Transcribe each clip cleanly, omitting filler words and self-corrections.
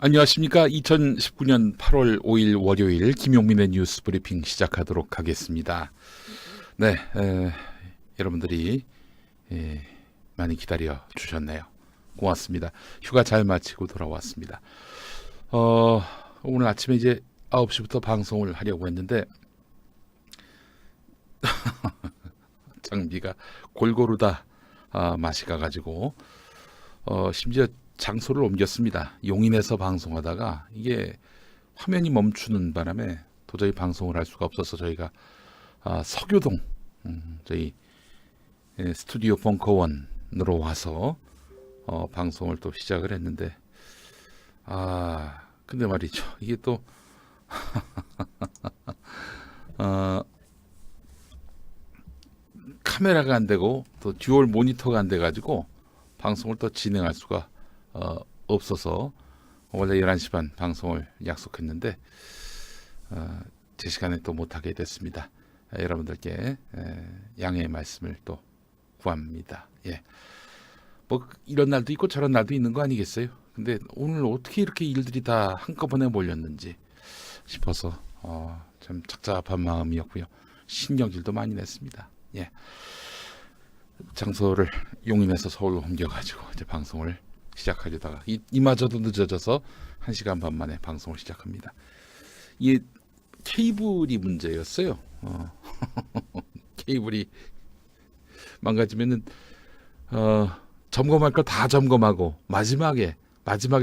안녕하십니까. 2019년 8월 5일 월요일 김용민의 뉴스 브리핑 시작하도록 하겠습니다. 네, 여러분들이 많이 기다려 주셨네요. 고맙습니다. 휴가 잘 마치고 돌아왔습니다. 오늘 아침에 이제 9시부터 방송을 하려고 했는데 장비가 골고루 다 맛이 가가지고 심지어 장소를 옮겼습니다. 용인에서 방송하다가 이게 화면이 멈추는 바람에 도저히 방송을 할 수가 없어서 저희가 서교동 저희 스튜디오 벙커원으로 와서 방송을 또 시작을 했는데 근데 말이죠. 이게 또 카메라가 안 되고 또 듀얼 모니터가 안 돼 가지고 방송을 또 진행할 수가 없어서 원래 11시 반 방송을 약속했는데 제 시간에 또 못하게 됐습니다. 여러분들께 양해의 말씀을 또 구합니다. 예. 뭐 이런 날도 있고 저런 날도 있는 거 아니겠어요? 근데 오늘 어떻게 이렇게 일들이 다 한꺼번에 몰렸는지 싶어서 참 착잡한 마음이었고요. 신경질도 많이 냈습니다. 예. 장소를 용인에서 서울로 옮겨가지고 이제 방송을 시작하려다가 이마저도 늦어져서 1시간 반 만에 방송을 시작합니다. 이 케이블이 문제였어요. 케이블이 망가지면은 점검할 거 다 점검하고 마지막에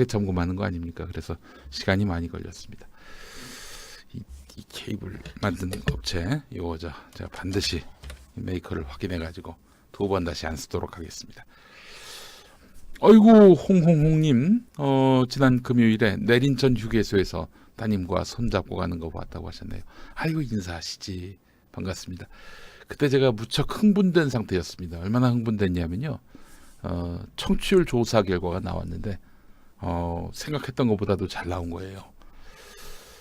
점검하는 거 아닙니까? 그래서 시간이 많이 걸렸습니다. 이 케이블 만드는 업체 이거 제가 반드시 메이커를 확인해 가지고 2번 다시 안 쓰도록 하겠습니다. 어이구 홍홍홍님 지난 금요일에 내린천 휴게소에서 따님과 손잡고 가는 거 봤다고 하셨네요. 아이고 인사하시지. 반갑습니다. 그때 제가 무척 흥분된 상태였습니다. 얼마나 흥분됐냐면요. 청취율 조사 결과가 나왔는데 생각했던 것보다도 잘 나온 거예요.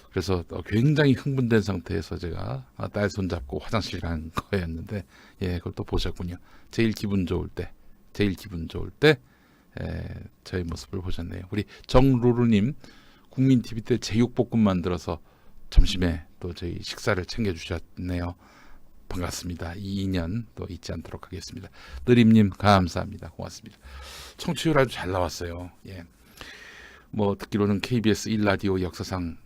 그래서 굉장히 흥분된 상태에서 제가 딸 손잡고 화장실 간 거였는데 그걸 또 보셨군요. 제일 기분 좋을 때 저희 모습을 보셨네요. 우리 정루루님 국민TV 때 제육볶음 만들어서 점심에 또 저희 식사를 챙겨주셨네요. 반갑습니다. 이 인연 또 잊지 않도록 하겠습니다. 느림님 감사합니다. 고맙습니다. 청취율 아주 잘 나왔어요. 예. 뭐 듣기로는 KBS 1라디오 역사상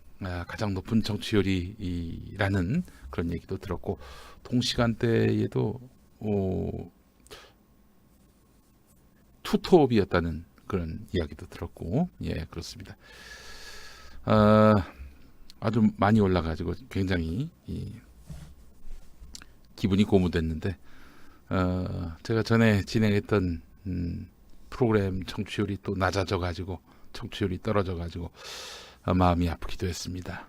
가장 높은 청취율이라는 그런 얘기도 들었고 동시간대에도 투톱이었다는 그런 이야기도 들었고 그렇습니다. 아주 많이 올라가지고 굉장히 기분이 고무됐는데 제가 전에 진행했던 프로그램 청취율이 또 낮아져가지고 청취율이 떨어져가지고 마음이 아프기도 했습니다.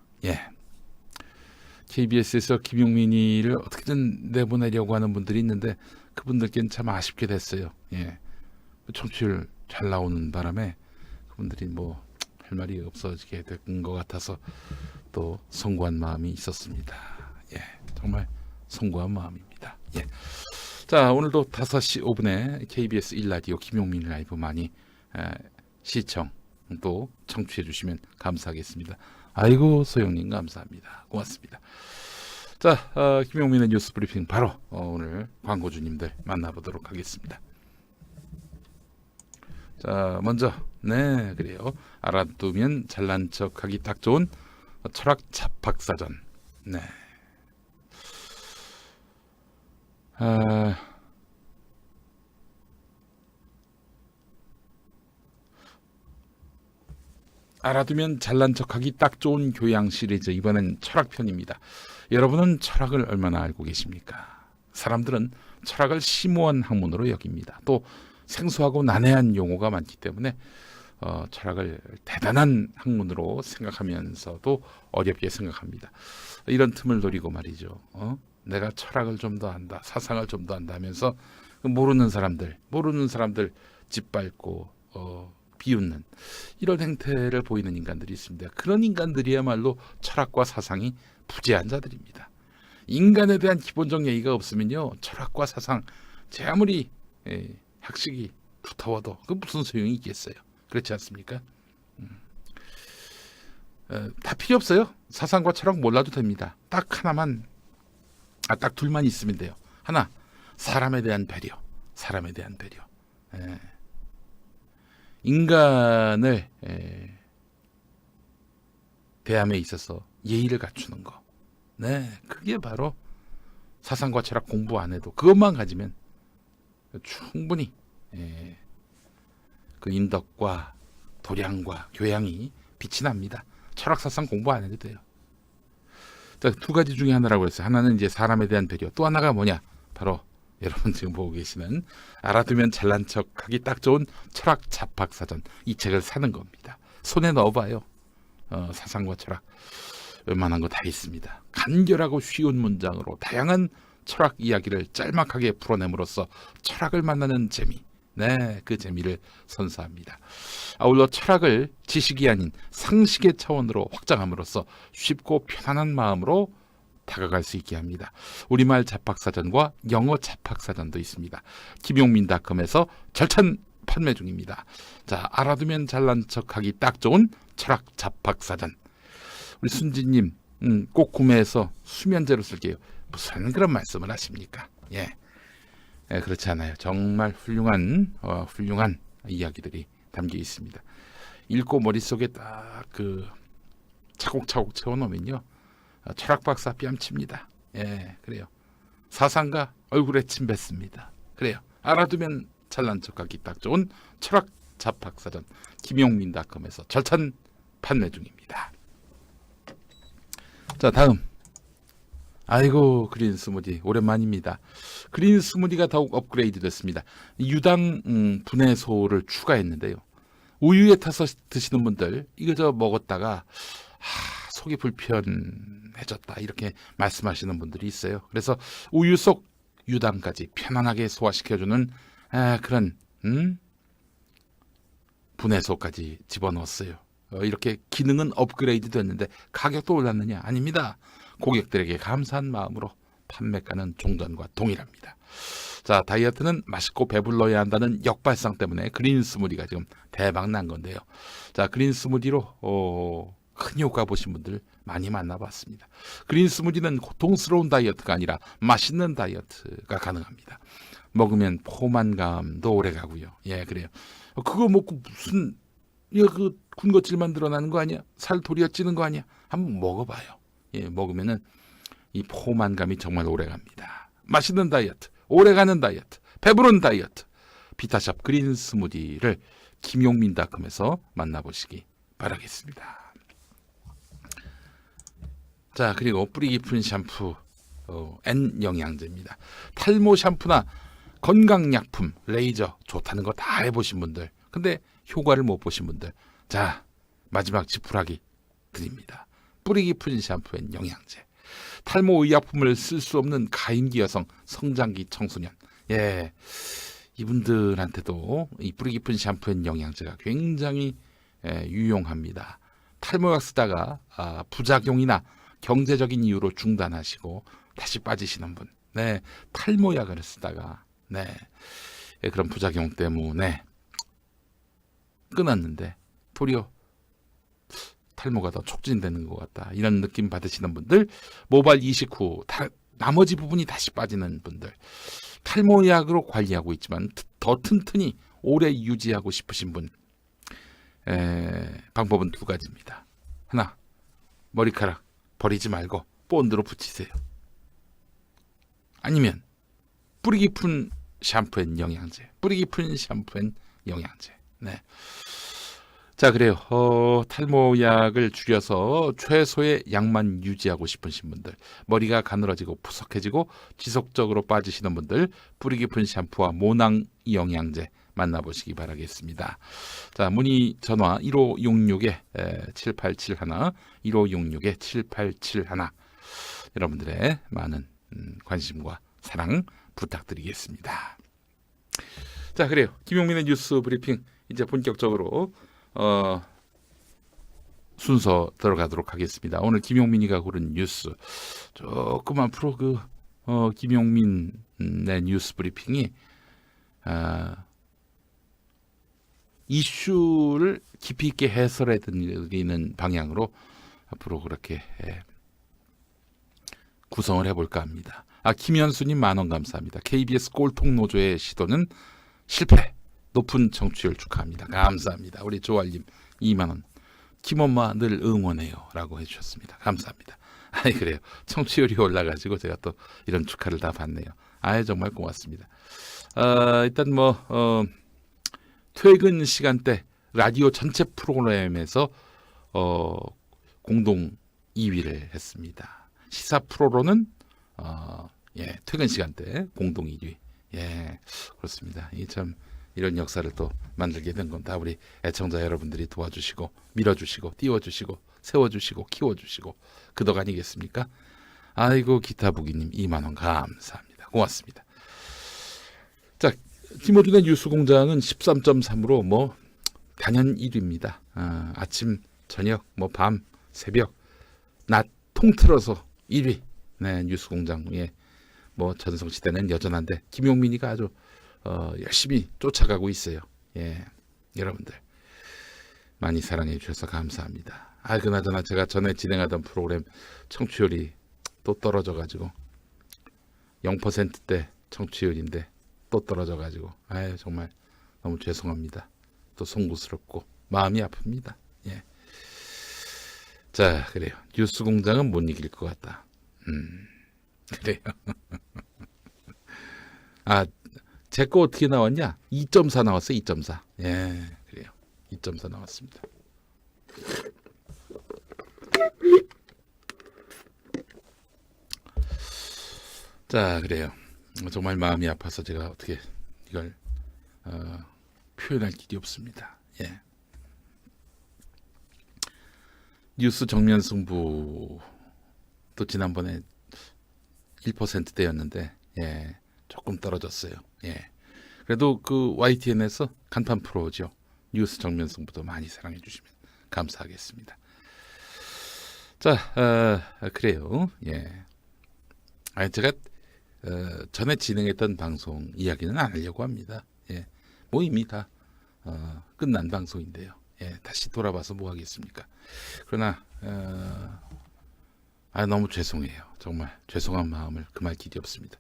KBS에서 김용민이를 어떻게든 내보내려고 하는 분들이 있는데 그분들께는 참 아쉽게 됐어요. 청취율 잘 나오는 바람에 그분들이 뭐 할 말이 없어지게 된 것 같아서 또 송구한 마음이 있었습니다. 정말 송구한 마음입니다. 자, 오늘도 5시 5분에 KBS 1라디오 김용민 라이브 많이 시청 또 청취해 주시면 감사하겠습니다. 아이고 소영님 감사합니다. 고맙습니다. 자, 김용민의 뉴스 브리핑 바로 오늘 광고주님들 만나보도록 하겠습니다. 자, 먼저 그래요. 알아두면 잘난 척하기 딱 좋은 철학 잡학사전. 알아두면 잘난 척하기 딱 좋은 교양 시리즈, 이번엔 철학편입니다. 여러분은 철학을 얼마나 알고 계십니까? 사람들은 철학을 심오한 학문으로 여깁니다. 또 생소하고 난해한 용어가 많기 때문에 철학을 대단한 학문으로 생각하면서도 어렵게 생각합니다. 이런 틈을 노리고 말이죠. 내가 철학을 좀 더 안다, 사상을 좀 더 안다 하면서 모르는 사람들 짓밟고 비웃는 이런 행태를 보이는 인간들이 있습니다. 그런 인간들이야말로 철학과 사상이 부재한 자들입니다. 인간에 대한 기본적 예의가 없으면요, 철학과 사상 제 아무리 학식이 두터워도 그 무슨 소용이 있겠어요. 그렇지 않습니까? 다 필요 없어요. 사상과 철학 몰라도 됩니다. 딱 하나만, 딱 둘만 있으면 돼요. 하나, 사람에 대한 배려. 사람에 대한 배려. 인간을 대함에 있어서 예의를 갖추는 거. 네, 그게 바로 사상과 철학 공부 안 해도 그것만 가지면 충분히 그 인덕과 도량과 교양이 빛이 납니다. 철학 사상 공부 안 해도 돼요. 두 가지 중에 하나라고 했어요. 하나는 이제 사람에 대한 배려. 또 하나가 뭐냐? 바로 여러분 지금 보고 계시는 알아두면 잘난 척하기 딱 좋은 철학 잡학사전, 이 책을 사는 겁니다. 손에 넣어봐요. 사상과 철학 웬만한 거 다 있습니다. 간결하고 쉬운 문장으로 다양한 철학 이야기를 짤막하게 풀어냄으로써 철학을 만나는 재미, 네, 그 재미를 선사합니다. 아울러 철학을 지식이 아닌 상식의 차원으로 확장함으로써 쉽고 편안한 마음으로 다가갈 수 있게 합니다. 우리말 잡학사전과 영어 잡학사전도 있습니다. 김용민닷컴에서 절찬 판매 중입니다. 자, 알아두면 잘난 척하기 딱 좋은 철학 잡학사전. 우리 순지님 꼭 구매해서 수면제로 쓸게요. 무슨 그런 말씀을 하십니까? 예, 그렇지 않아요. 정말 훌륭한 이야기들이 담겨 있습니다. 읽고 머릿속에 딱 그 차곡차곡 채워놓으면요, 철학 박사 뺨칩니다. 예, 그래요. 사상가 얼굴에 침 뱉습니다. 그래요. 알아두면 잘난 척하기 딱 좋은 철학 잡학사전, 김용민닷컴에서 절찬 판매 중입니다. 자, 다음. 아이고, 그린 스무디 오랜만입니다. 그린 스무디가 더욱 업그레이드 됐습니다. 유당 분해소를 추가했는데요. 우유에 타서 드시는 분들 이거 저 먹었다가 속이 불편해졌다 이렇게 말씀하시는 분들이 있어요. 그래서 우유 속 유당까지 편안하게 소화시켜주는 그런 분해소까지 집어넣었어요. 이렇게 기능은 업그레이드 됐는데 가격도 올랐느냐? 아닙니다. 고객들에게 감사한 마음으로 판매가는 종전과 동일합니다. 자, 다이어트는 맛있고 배불러야 한다는 역발상 때문에 그린 스무디가 지금 대박 난 건데요. 자, 그린 스무디로 큰 효과 보신 분들 많이 만나봤습니다. 그린 스무디는 고통스러운 다이어트가 아니라 맛있는 다이어트가 가능합니다. 먹으면 포만감도 오래 가고요. 예, 그래요. 그거 먹고 무슨 그 군것질만 늘어나는 거 아니야? 살 도리어 찌는 거 아니야? 한번 먹어봐요. 예, 먹으면은 이 포만감이 정말 오래 갑니다. 맛있는 다이어트, 오래가는 다이어트, 배부른 다이어트. 비타샵 그린 스무디를 김용민닷컴에서 만나보시기 바라겠습니다. 자, 그리고 뿌리 깊은 샴푸 N 영양제입니다. 탈모 샴푸나 건강약품, 레이저 좋다는 거 다 해보신 분들, 근데 효과를 못 보신 분들, 자, 마지막 지푸라기 드립니다. 뿌리 깊은 샴푸 N 영양제. 탈모 의약품을 쓸 수 없는 가임기 여성, 성장기 청소년, 예, 이분들한테도 이 뿌리 깊은 샴푸 N 영양제가 굉장히 유용합니다. 탈모약 쓰다가 부작용이나 경제적인 이유로 중단하시고 다시 빠지시는 분, 네, 탈모약을 쓰다가 그런 부작용 때문에 끊었는데 도리어 탈모가 더 촉진되는 것 같다, 이런 느낌 받으시는 분들, 모발 이식 후 나머지 부분이 다시 빠지는 분들, 탈모약으로 관리하고 있지만 더 튼튼히 오래 유지하고 싶으신 분, 방법은 두 가지입니다. 하나, 머리카락 버리지 말고 본드로 붙이세요. 아니면 뿌리 깊은 샴푸 앤 영양제, 뿌리 깊은 샴푸 앤 영양제. 네. 자, 그래요. 탈모약을 줄여서 최소의 양만 유지하고 싶으신 분들, 머리가 가늘어지고 푸석해지고 지속적으로 빠지시는 분들, 뿌리 깊은 샴푸와 모낭 영양제 만나보시기 바라겠습니다. 자, 문의 전화 1566-7871, 1566-7871. 여러분들의 많은 관심과 사랑 부탁드리겠습니다. 자, 그래요. 김용민의 뉴스 브리핑 이제 본격적으로 순서 들어가도록 하겠습니다. 오늘 김용민이가 고른 뉴스 조금 앞으로 김용민의 뉴스 브리핑이 이슈를 깊이 있게 해설해 드리는 방향으로 앞으로 그렇게 구성을 해볼까 합니다. 김현수님 10,000원 감사합니다. KBS 꼴통 노조의 시도는 실패. 높은 청취율 축하합니다. 감사합니다. 우리 조알님 20,000원. 김엄마 늘 응원해요 라고 해주셨습니다. 감사합니다. 그래요. 청취율이 올라가지고 제가 또 이런 축하를 다 받네요. 정말 고맙습니다. 일단 퇴근 시간대 라디오 전체 프로그램에서 공동 2위를 했습니다. 시사 프로로는 퇴근 시간대 공동 1위. 그렇습니다. 참 이런 역사를 또 만들게 된 건 다 우리 애청자 여러분들이 도와주시고 밀어주시고 띄워주시고 세워주시고 키워주시고 그 덕 아니겠습니까? 아이고 기타부기님 20,000원 감사합니다. 고맙습니다. 자, 김호준의 뉴스공장은 13.3으로 단연 1위입니다. 아침, 저녁, 밤, 새벽, 낮 통틀어서 1위. 네, 뉴스공장의 전성시대는 여전한데 김용민이가 아주 열심히 쫓아가고 있어요. 여러분들 많이 사랑해 주셔서 감사합니다. 그나저나 제가 전에 진행하던 프로그램 청취율이 또 떨어져가지고 0%대 청취율인데 또 떨어져가지고 정말 너무 죄송합니다. 또 송구스럽고 마음이 아픕니다. 자, 그래요. 뉴스공장은 못 이길 것 같다. 그래요. 제 거 어떻게 나왔냐? 2.4 나왔어요. 2.4. 그래요. 2.4 나왔습니다. 자, 그래요. 정말 마음이 아파서 제가 어떻게 이걸 표현할 길이 없습니다. 뉴스 정면 승부 또 지난번에 1%대였는데 조금 떨어졌어요. 그래도 그 YTN에서 간판 프로죠. 뉴스 정면 승부도 많이 사랑해 주시면 감사하겠습니다. 자, 그래요. 제가 전에 진행했던 방송 이야기는 안 하려고 합니다. 이미 다 끝난 방송인데요. 다시 돌아봐서 뭐 하겠습니까? 그러나 너무 죄송해요. 정말 죄송한 마음을 금할 길이 없습니다.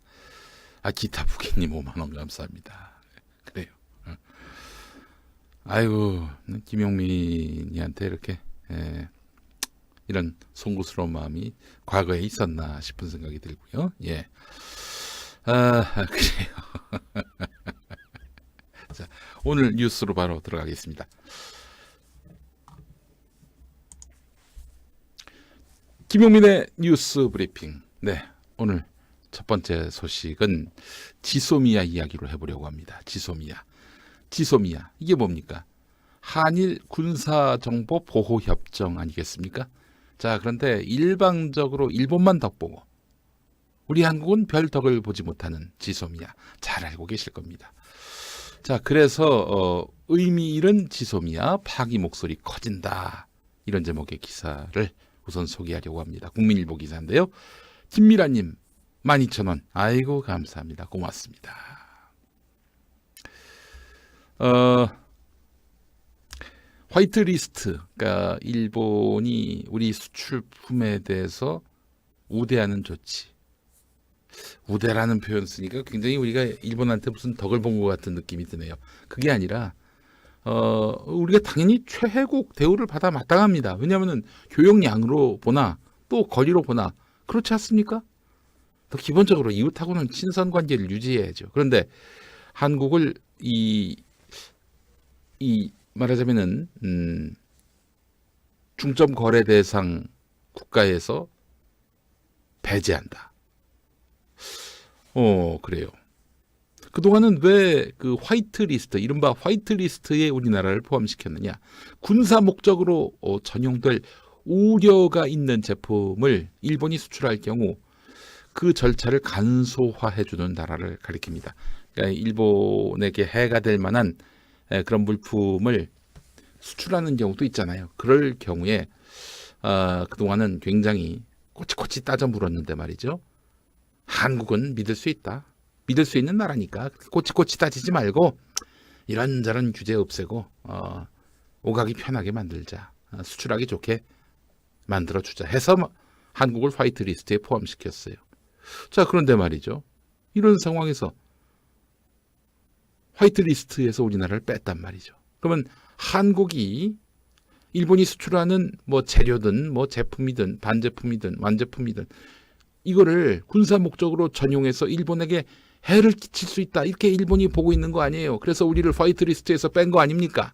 기타부기님 50,000원 감사합니다. 그래요. 아이고 김용민이한테 이렇게 이런 송구스러운 마음이 과거에 있었나 싶은 생각이 들고요. 그래요. 자, 오늘 뉴스로 바로 들어가겠습니다. 김용민의 뉴스 브리핑. 오늘 첫 번째 소식은 지소미아 이야기로 해보려고 합니다. 지소미아 이게 뭡니까? 한일 군사정보 보호협정 아니겠습니까? 자, 그런데 일방적으로 일본만 덕보고 우리 한국은 별 덕을 보지 못하는 지소미아 잘 알고 계실 겁니다. 자, 그래서 의미 잃은 지소미아 파기 목소리 커진다 이런 제목의 기사를 우선 소개하려고 합니다. 국민일보 기사인데요. 김미라님 12,000원. 아이고 감사합니다. 고맙습니다. 화이트리스트, 그러니까 일본이 우리 수출품에 대해서 우대하는 조치. 우대라는 표현 쓰니까 굉장히 우리가 일본한테 무슨 덕을 본 것 같은 느낌이 드네요. 그게 아니라 우리가 당연히 최혜국 대우를 받아 마땅합니다. 왜냐하면 교역량으로 보나 또 거리로 보나 그렇지 않습니까? 더 기본적으로 이웃하고는 친선 관계를 유지해야죠. 그런데 한국을 이 말하자면은 중점 거래 대상 국가에서 배제한다. 그래요. 그동안은 왜 그 화이트리스트, 이른바 화이트리스트에 우리나라를 포함시켰느냐. 군사 목적으로 전용될 우려가 있는 제품을 일본이 수출할 경우 그 절차를 간소화해주는 나라를 가리킵니다. 그러니까 일본에게 해가 될 만한 그런 물품을 수출하는 경우도 있잖아요. 그럴 경우에 그동안은 굉장히 꼬치꼬치 따져 물었는데 말이죠. 한국은 믿을 수 있다. 믿을 수 있는 나라니까 꼬치꼬치 따지지 말고 이런저런 규제 없애고 오가기 편하게 만들자. 수출하기 좋게 만들어주자 해서 한국을 화이트리스트에 포함시켰어요. 자, 그런데 말이죠. 이런 상황에서 화이트리스트에서 우리나라를 뺐단 말이죠. 그러면 한국이 일본이 수출하는 뭐 재료든 뭐 제품이든 반제품이든 완제품이든 이거를 군사 목적으로 전용해서 일본에게 해를 끼칠 수 있다. 이렇게 일본이 보고 있는 거 아니에요. 그래서 우리를 화이트리스트에서 뺀 거 아닙니까?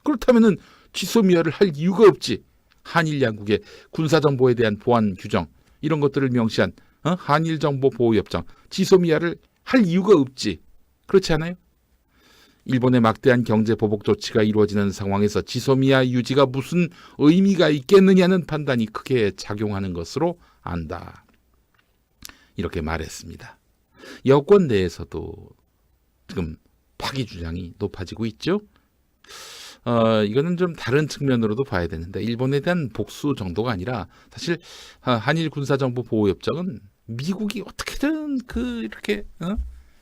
그렇다면은 지소미아를 할 이유가 없지. 한일 양국의 군사정보에 대한 보안 규정 이런 것들을 명시한 한일정보보호협정 지소미아를 할 이유가 없지. 그렇지 않아요? 일본의 막대한 경제 보복 조치가 이루어지는 상황에서 지소미아 유지가 무슨 의미가 있겠느냐는 판단이 크게 작용하는 것으로 안다. 이렇게 말했습니다. 여권 내에서도 지금 파기 주장이 높아지고 있죠. 이거는 좀 다른 측면으로도 봐야 되는데 일본에 대한 복수 정도가 아니라 사실 한일 군사정보보호협정은 미국이 어떻게든 이렇게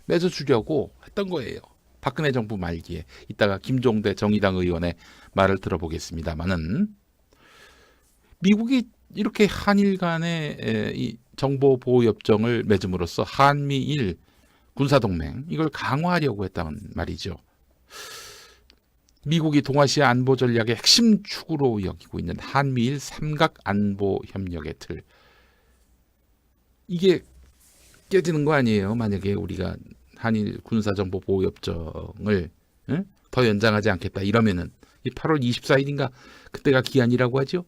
맺어주려고 했던 거예요. 박근혜 정부 말기에. 이따가 김종대 정의당 의원의 말을 들어보겠습니다만은 미국이 이렇게 한일 간의 이 정보보호협정을 맺음으로써 한미일 군사동맹 이걸 강화하려고 했다는 말이죠. 미국이 동아시아 안보 전략의 핵심 축으로 여기고 있는 한미일 삼각 안보 협력의 틀. 이게 깨지는 거 아니에요. 만약에 우리가 한일 군사정보보호협정을 더 연장하지 않겠다 이러면은 8월 24일인가 그때가 기한이라고 하죠.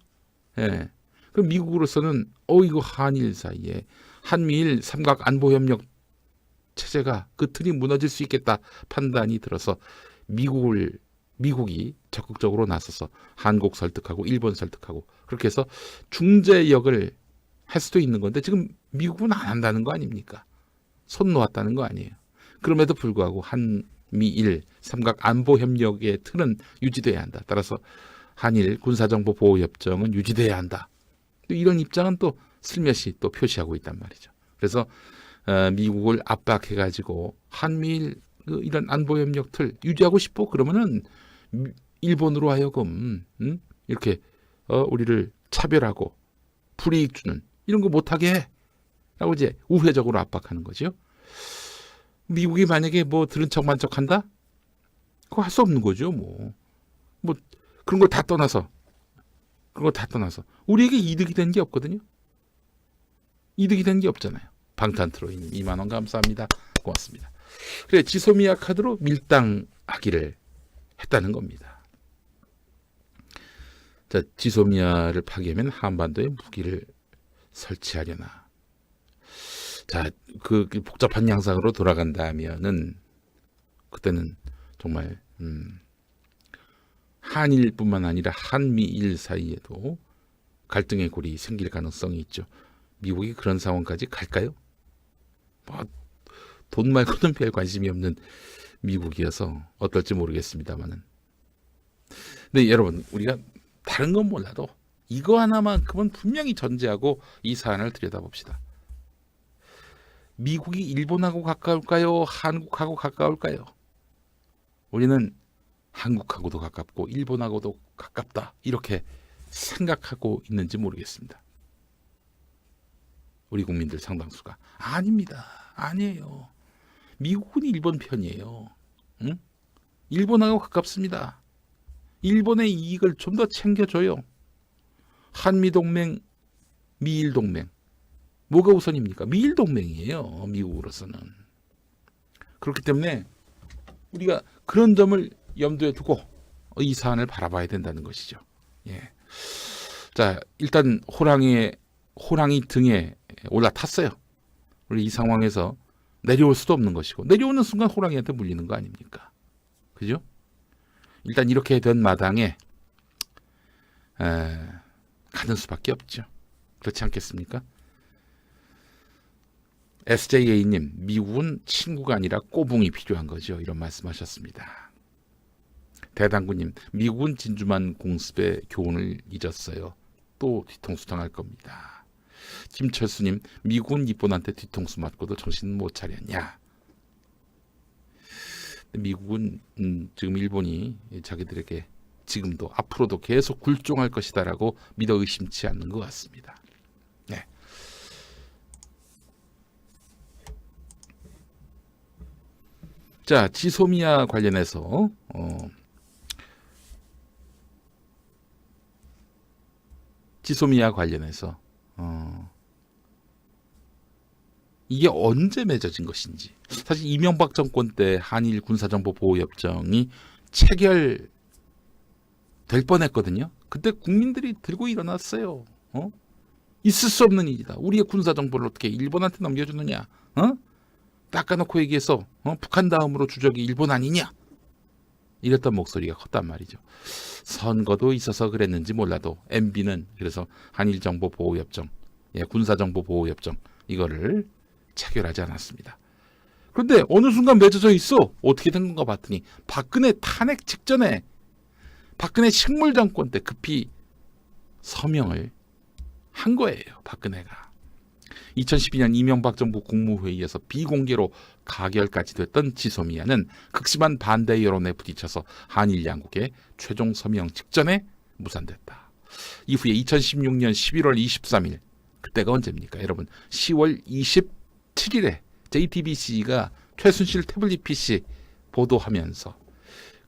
예. 그럼 미국으로서는 이거 한일 사이에 한미일 삼각 안보협력 체제가 그 틀이 무너질 수 있겠다 판단이 들어서 미국이 적극적으로 나서서 한국 설득하고 일본 설득하고 그렇게 해서 중재 역을 할 수도 있는 건데 지금 미국은 안 한다는 거 아닙니까? 손 놓았다는 거 아니에요. 그럼에도 불구하고 한미일 삼각 안보협력의 틀은 유지돼야 한다. 따라서 한일 군사정보보호협정은 유지돼야 한다. 또 이런 입장은 또 슬며시 또 표시하고 있단 말이죠. 그래서 미국을 압박해가지고 한미일 이런 안보협력 틀 유지하고 싶어 그러면은 일본으로 하여금 이렇게 우리를 차별하고 불이익 주는 이런 거 못하게 해 라고 이제 우회적으로 압박하는 거죠. 미국이 만약에 뭐 들은 척만 척한다? 그거 할 수 없는 거죠. 뭐 그런 걸 다 떠나서 우리에게 이득이 된 게 없거든요. 이득이 된 게 없잖아요. 방탄트로이님 2만 원 감사합니다. 고맙습니다. 그래 지소미아 카드로 밀당하기를 했다는 겁니다. 자, 지소미아를 파괴하면 한반도에 무기를 설치하려나. 자, 그 복잡한 양상으로 돌아간다면은 그때는 정말 한일뿐만 아니라 한미일 사이에도 갈등의 골이 생길 가능성이 있죠. 미국이 그런 상황까지 갈까요? 돈 말고는 별 관심이 없는 미국이어서 어떨지 모르겠습니다만은. 근데 여러분 우리가 다른 건 몰라도 이거 하나만큼은 분명히 전제하고 이 사안을 들여다봅시다. 미국이 일본하고 가까울까요? 한국하고 가까울까요? 우리는 한국하고도 가깝고 일본하고도 가깝다 이렇게 생각하고 있는지 모르겠습니다. 우리 국민들 상당수가 아닙니다. 아니에요. 미국은 일본 편이에요. 응? 일본하고 가깝습니다. 일본의 이익을 좀 더 챙겨줘요. 한미동맹, 미일동맹 뭐가 우선입니까? 미일동맹이에요. 미국으로서는. 그렇기 때문에 우리가 그런 점을 염두에 두고 이 사안을 바라봐야 된다는 것이죠. 예. 자, 일단 호랑이 등에 올라탔어요. 우리 이 상황에서 내려올 수도 없는 것이고 내려오는 순간 호랑이한테 물리는 거 아닙니까? 그죠? 일단 이렇게 된 마당에 가는 수밖에 없죠. 그렇지 않겠습니까? SJA님, 미국은 친구가 아니라 꼬붕이 필요한 거죠. 이런 말씀하셨습니다. 대당구님, 미국은 진주만 공습의 교훈을 잊었어요. 또 뒤통수 당할 겁니다. 김철수님, 미국은 일본한테 뒤통수 맞고도 정신 못 차렸냐. 미국은 지금 일본이 자기들에게 지금도 앞으로도 계속 굴종할 것이다라고 믿어 의심치 않는 것 같습니다. 네. 자, 지소미아 관련해서 이게 언제 맺어진 것인지. 사실 이명박 정권 때 한일 군사정보보호협정이 체결될 뻔했거든요. 그때 국민들이 들고 일어났어요. 있을 수 없는 일이다. 우리의 군사정보를 어떻게 일본한테 넘겨주느냐. 닦아놓고 얘기해서 북한 다음으로 주적이 일본 아니냐. 이랬던 목소리가 컸단 말이죠. 선거도 있어서 그랬는지 몰라도 MB는 그래서 한일정보보호협정, 군사정보보호협정 이거를 체결하지 않았습니다. 그런데 어느 순간 맺어져 있어. 어떻게 된 건가 봤더니 박근혜 탄핵 직전에 박근혜 식물정권 때 급히 서명을 한 거예요. 박근혜가. 2012년 이명박 정부 국무회의에서 비공개로 가결까지 됐던 지소미아는 극심한 반대 여론에 부딪혀서 한일 양국의 최종 서명 직전에 무산됐다. 이후에 2016년 11월 23일 그때가 언제입니까? 여러분 10월 27일에 JTBC가 최순실 태블릿 PC 보도하면서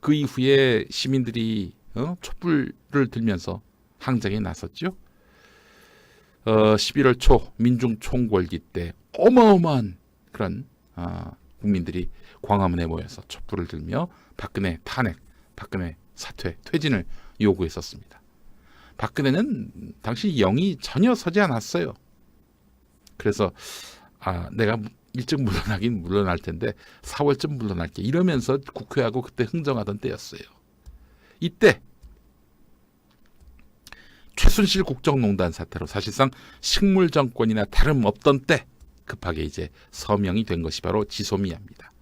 그 이후에 시민들이 촛불을 들면서 항쟁에 나섰죠. 11월 초 민중총궐기 때 어마어마한 그런 국민들이 광화문에 모여서 촛불을 들며 박근혜 탄핵, 박근혜 사퇴, 퇴진을 요구했었습니다. 박근혜는 당시 영이 전혀 서지 않았어요. 그래서 내가 일찍 물러나긴 물러날 텐데 4월쯤 물러날게 이러면서 국회하고 그때 흥정하던 때였어요. 이때 최순실 국정농단 사태로 사실상 식물정권이나 다름없던 때 급하게 이제 서명이 된 것이 바로 지소미아입니다.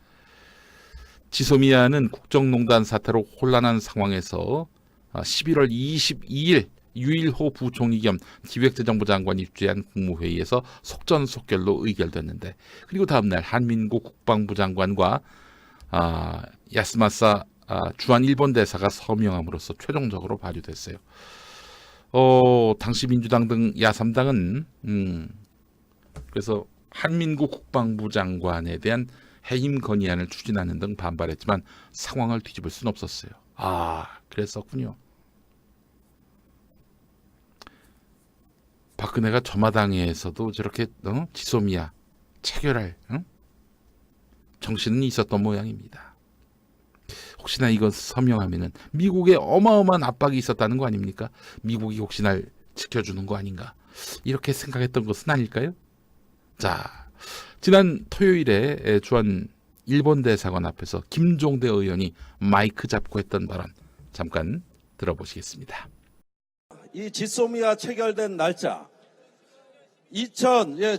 지소미아는 국정농단 사태로 혼란한 상황에서 11월 22일 유일호 부총리 겸 기획재정부 장관이 주재한 국무회의에서 속전속결로 의결됐는데 그리고 다음날 한민구 국방부 장관과 야스마사 주한 일본 대사가 서명함으로써 최종적으로 발효됐어요. 당시 민주당 등 야3당은 그래서 한민구 국방부 장관에 대한 해임 건의안을 추진하는 등 반발했지만 상황을 뒤집을 수는 없었어요. 그랬었군요. 박근혜가 저마당에서도 저렇게 지소미아 체결할 정신은 있었던 모양입니다. 혹시나 이건 서명하면은 미국에 어마어마한 압박이 있었다는 거 아닙니까? 미국이 혹시 날 지켜주는 거 아닌가? 이렇게 생각했던 것은 아닐까요? 자, 지난 토요일에 주한 일본 대사관 앞에서 김종대 의원이 마이크 잡고 했던 발언 잠깐 들어보시겠습니다. 이 지소미아 체결된 날짜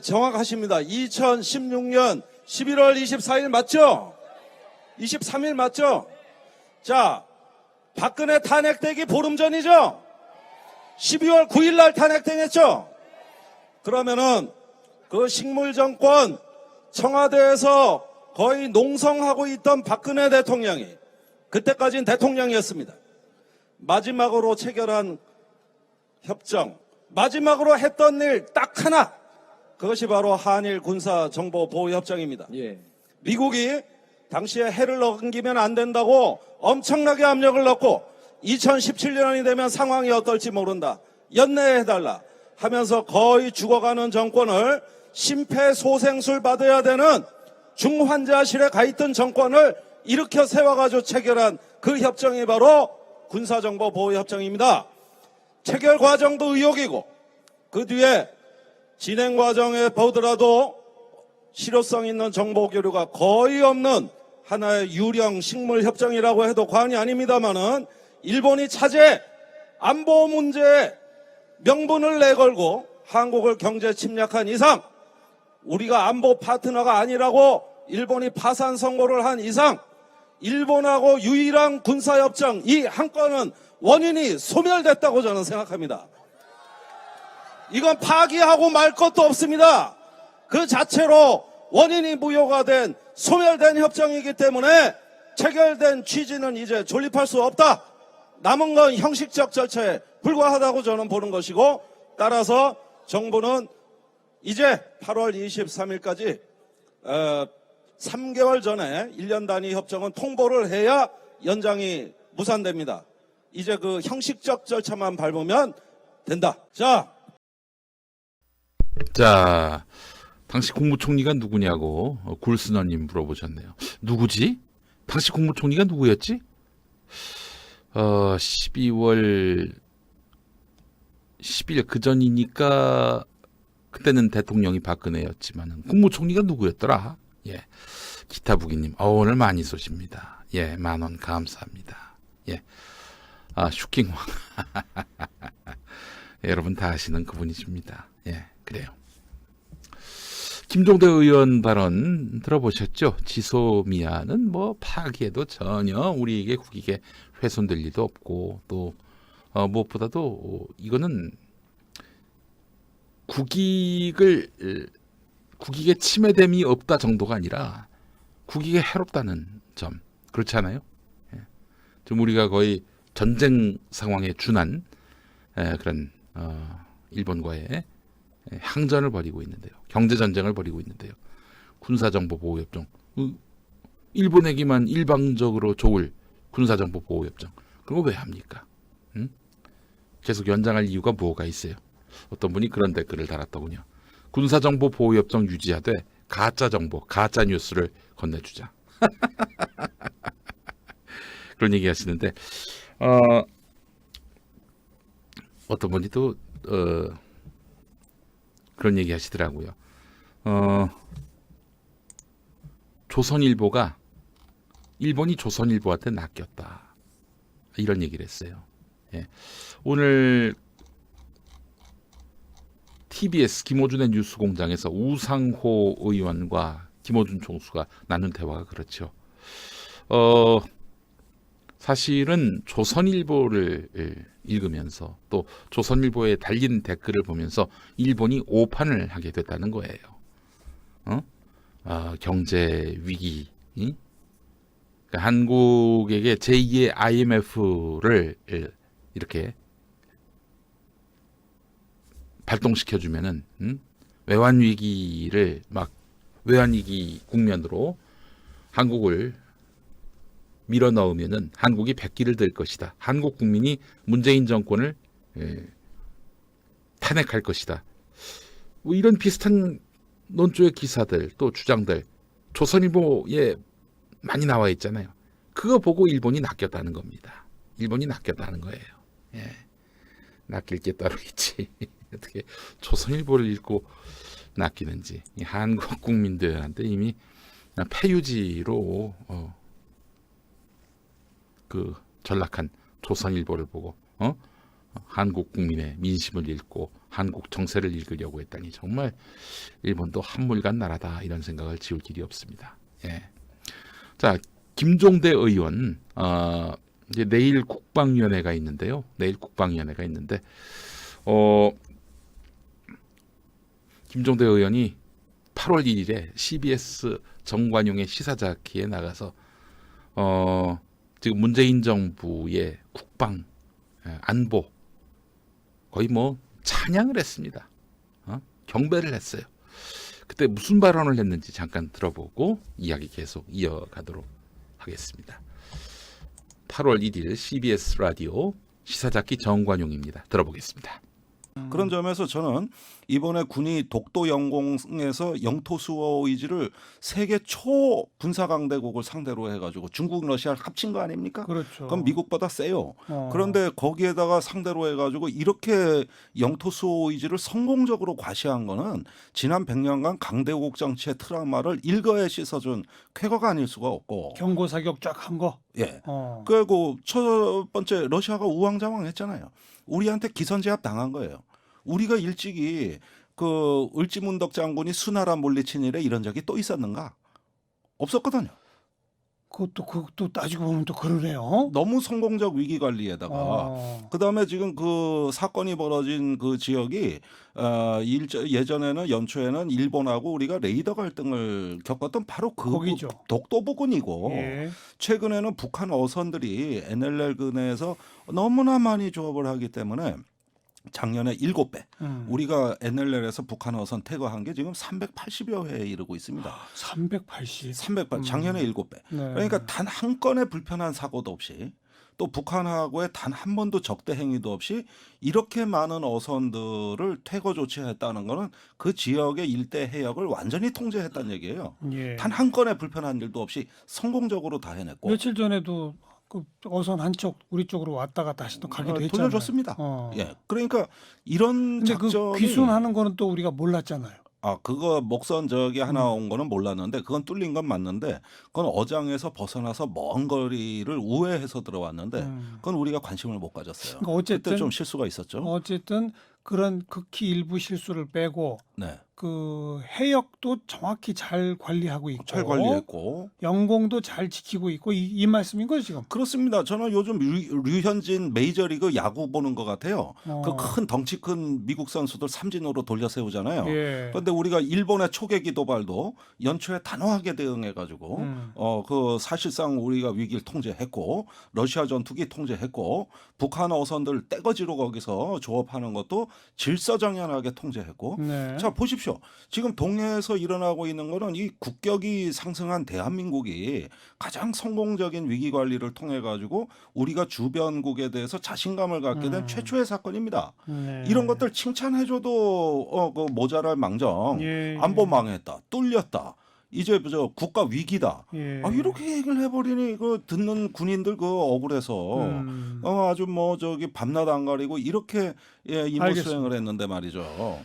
정확하십니다. 2016년 11월 24일 맞죠? 23일 맞죠? 자, 박근혜 탄핵되기 보름 전이죠? 12월 9일 날 탄핵당했죠? 그러면은 그 식물정권 청와대에서 거의 농성하고 있던 박근혜 대통령이 그때까지는 대통령이었습니다. 마지막으로 체결한 협정, 마지막으로 했던 일 딱 하나, 그것이 바로 한일 군사정보보호협정입니다. 미국이 당시에 해를 넘기면 안 된다고 엄청나게 압력을 넣고 2017년이 되면 상황이 어떨지 모른다, 연내해달라 하면서 거의 죽어가는 정권을 심폐소생술 받아야 되는 중환자실에 가 있던 정권을 일으켜 세워가지고 체결한 그 협정이 바로 군사정보보호협정입니다. 체결 과정도 의혹이고 그 뒤에 진행 과정에 보더라도 실효성 있는 정보 교류가 거의 없는 하나의 유령 식물 협정이라고 해도 과언이 아닙니다만은 일본이 차제 안보 문제에 명분을 내걸고 한국을 경제 침략한 이상, 우리가 안보 파트너가 아니라고 일본이 파산 선고를 한 이상 일본하고 유일한 군사협정 이 한 건은 원인이 소멸됐다고 저는 생각합니다. 이건 파기하고 말 것도 없습니다. 그 자체로 원인이 무효가 된 소멸된 협정이기 때문에 체결된 취지는 이제 존립할 수 없다. 남은 건 형식적 절차에 불과하다고 저는 보는 것이고, 따라서 정부는 이제 8월 23일까지 3개월 전에 1년 단위 협정은 통보를 해야 연장이 무산됩니다. 이제 그 형식적 절차만 밟으면 된다. 자, 당시 국무총리가 누구냐고 굴스너님 물어보셨네요. 누구지? 당시 국무총리가 누구였지? 12월 10일 그 전이니까 그때는 대통령이 박근혜였지만 국무총리가 누구였더라? 예, 기타부기님, 오늘 많이 쏘십니다. 예, 10,000원 감사합니다. 예, 슈킹왕. 여러분 다 아시는 그분이십니다. 예, 그래요. 김종대 의원 발언 들어보셨죠? 지소미아는 뭐 파기에도 전혀 우리에게 국익에 훼손될 리도 없고, 또 무엇보다도 이거는 국익에 침해됨이 없다 정도가 아니라 국익에 해롭다는 점, 그렇지 않아요? 예. 지금 우리가 거의 전쟁 상황에 준한 그런 일본과의 항전을 벌이고 있는데요. 경제 전쟁을 벌이고 있는데요. 군사정보보호협정, 일본에게만 일방적으로 좋을 군사정보보호협정, 그거 왜 합니까? 응? 계속 연장할 이유가 뭐가 있어요? 어떤 분이 그런 댓글을 달았더군요. 군사정보보호협정 유지하되 가짜정보, 가짜뉴스를 건네주자. 그런 얘기 하시는데, 어떤 분이 또 그런 얘기 하시더라고요. 조선일보가 일본이 조선일보한테 낚였다, 이런 얘기를 했어요. 예. 오늘 TBS 김호준의 뉴스공장에서 우상호 의원과 김호준 총수가 나눈 대화가 그렇죠. 사실은 조선일보를 읽으면서 또 조선일보에 달린 댓글을 보면서 일본이 오판을 하게 됐다는 거예요. 경제 위기, 그러니까 한국에게 제2의 IMF를 이렇게 발동시켜주면은 외환위기 국면으로 한국을 밀어넣으면은 한국이 백기를 들 것이다. 한국 국민이 문재인 정권을 탄핵할 것이다. 뭐 이런 비슷한 논조의 기사들, 또 주장들 조선일보에 많이 나와 있잖아요. 그거 보고 일본이 낚였다는 겁니다. 일본이 낚였다는 거예요. 예. 낚일 게 따로 있지. 어떻게 조선일보를 읽고 낚이는지. 한국 국민들한테 이미 폐유지로 그 전락한 조선일보를 보고 한국 국민의 민심을 읽고 한국 정세를 읽으려고 했다니 정말 일본도 한물간 나라다, 이런 생각을 지울 길이 없습니다. 예. 자, 김종대 의원, 이제 내일 국방위원회가 있는데요. 김종대 의원이 8월 1일에 CBS 정관용의 시사자키에 나가서 지금 문재인 정부의 국방, 안보 거의 뭐 찬양을 했습니다. 경배를 했어요. 그때 무슨 발언을 했는지 잠깐 들어보고 이야기 계속 이어가도록 하겠습니다. 8월 1일 CBS 라디오 시사자키 정관용입니다. 들어보겠습니다. 그런 점에서 저는 이번에 군이 독도 영공에서 영토 수호 의지를 세계 초 군사 강대국을 상대로 해가지고 중국, 러시아를 합친 거 아닙니까? 그렇죠. 그럼 미국보다 세요. 그런데 거기에다가 상대로 해가지고 이렇게 영토 수호 의지를 성공적으로 과시한 거는 지난 100년간 강대국 정치의 트라우마를 일거에 씻어준 쾌거가 아닐 수가 없고. 경고 사격 쫙 한 거. 예. 그리고 첫 번째 러시아가 우왕좌왕했잖아요. 우리한테 기선제압 당한 거예요. 우리가 일찍이 그 을지문덕 장군이 수나라 물리친 일에 이런 적이 또 있었는가? 없었거든요. 그것도 따지고 보면 또 그러네요. 너무 성공적 위기 관리에다가 그다음에 지금 그 사건이 벌어진 그 지역이 예전에는 연초에는 일본하고 우리가 레이더 갈등을 겪었던 바로 그 거기죠. 독도 부근이고 예. 최근에는 북한 어선들이 NLL 근해에서 너무나 많이 조업을 하기 때문에 작년에 7배 우리가 NLL에서 북한 어선 퇴거한 게 지금 380여 회에 이르고 있습니다. 380. 300배 작년에 7배. 네. 그러니까 단 한 건의 불편한 사고도 없이 또 북한하고의 단 한 번도 적대 행위도 없이 이렇게 많은 어선들을 퇴거 조치했다는 거는 그 지역의 일대 해역을 완전히 통제했다는 얘기예요. 예. 단 한 건의 불편한 일도 없이 성공적으로 다 해냈고 며칠 전에도 그 어선 한쪽 우리 쪽으로 왔다가 다시 또 가기도 했잖아요. 돌려줬습니다. 예, 그러니까 이런 근데 그 작전이 귀순하는 거는 또 우리가 몰랐잖아요. 그거 목선 저기 하나 온 거는 몰랐는데 그건 뚫린 건 맞는데 그건 어장에서 벗어나서 먼 거리를 우회해서 들어왔는데 그건 우리가 관심을 못 가졌어요. 그러니까 어쨌든 그때 좀 실수가 있었죠. 어쨌든 그런 극히 일부 실수를 빼고 네, 그 해역도 정확히 잘 관리하고 있고 잘 관리했고 영공도 잘 지키고 있고 이 말씀인 거죠 지금. 그렇습니다. 저는 요즘 류현진 메이저리그 야구 보는 것 같아요. 그 큰 덩치 큰 미국 선수들 삼진으로 돌려 세우잖아요. 예. 그런데 우리가 일본의 초계기 도발도 연초에 단호하게 대응해가지고 그 사실상 우리가 위기를 통제했고 러시아 전투기 통제했고 북한 어선들 떼거지로 거기서 조업하는 것도 질서정연하게 통제했고 네. 자 보십시오. 지금 동해에서 일어나고 있는 거는 이 국격이 상승한 대한민국이 가장 성공적인 위기 관리를 통해 가지고 우리가 주변국에 대해서 자신감을 갖게 된 최초의 사건입니다. 네. 이런 것들 칭찬해줘도 그 모자랄 망정. 예, 안보 망했다, 뚫렸다. 이제 저 국가 위기다. 예. 이렇게 얘기를 해버리니 그 듣는 군인들 그 억울해서 아주 뭐 저기 밤낮 안 가리고 이렇게 임무 알겠습니다. 수행을 했는데 말이죠.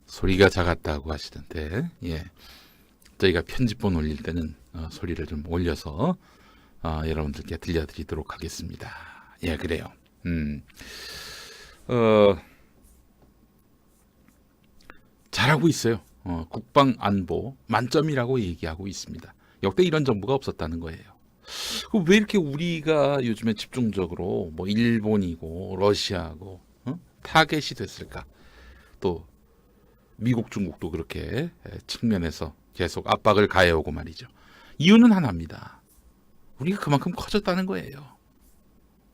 소리가 작았다고 하시던데, 예, 저희가 편집본 올릴 때는 소리를 좀 올려서 여러분들께 들려드리도록 하겠습니다. 예, 그래요. 잘하고 있어요. 국방 안보 만점이라고 얘기하고 있습니다. 역대 이런 정부가 없었다는 거예요. 왜 이렇게 우리가 요즘에 집중적으로 뭐 일본이고 러시아고 타겟이 됐을까? 또 미국, 중국도 그렇게 측면에서 계속 압박을 가해오고 말이죠. 이유는 하나입니다. 우리가 그만큼 커졌다는 거예요.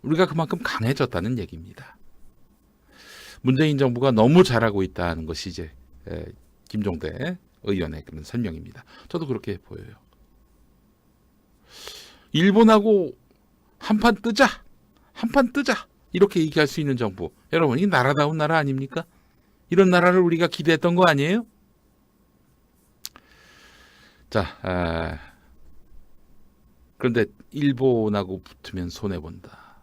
우리가 그만큼 강해졌다는 얘기입니다. 문재인 정부가 너무 잘하고 있다는 것이 이제 김종대 의원의 그런 설명입니다. 저도 그렇게 보여요. 일본하고 한판 뜨자 이렇게 얘기할 수 있는 정부. 여러분, 이 나라다운 나라 아닙니까? 이런 나라를 우리가 기대했던 거 아니에요? 자, 그런데 일본하고 붙으면 손해본다.